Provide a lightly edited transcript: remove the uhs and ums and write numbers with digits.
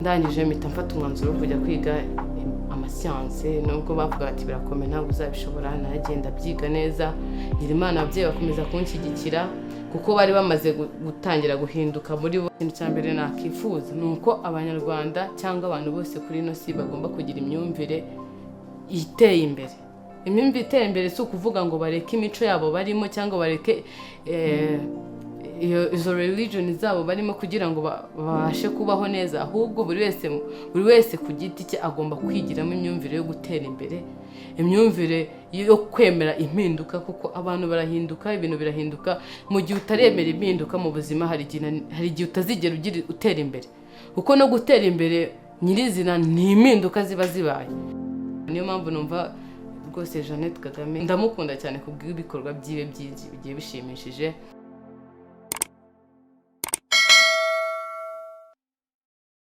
ndangije mpita mfata umwanzuro wo kujya kwiga amasiyanse nubwo bavuga ati birakomeye ntabwo uzabishobora naragenda byiga neza ngira Imana ababyeyi bakomeza kunshyigikira kuko bari bamaze gutangira guhinduka muri bo. Ikintu cya mbere nakifuza ni uko abanyarwanda cyangwa abantu bose kuri ino si bagomba kugira imyumvire iteye imbere. Imyumvire iteye imbere si ukuvuga ngo bareke imico yabo barimo cyangwa bareke izo religion zabo barimo kugira ngo babashe kubaho neza, ahubwo buri wese ku giti cye agomba kwigiramo imyumvire yo gutera imbere, imyumvire yo kwemera impinduka, kuko abantu barahinduka, ibintu birahinduka. Mu gihe utaremera impinduka mu buzima hari igihe utazigera utera imbere, kuko no gutera imbere nyirizina ni impinduka ziba zibaye. Niyo mpamvu numva rwose Jeannette Kagame ndamukunda cyane kubw'ibikorwa byiwe bigiye bishimishije.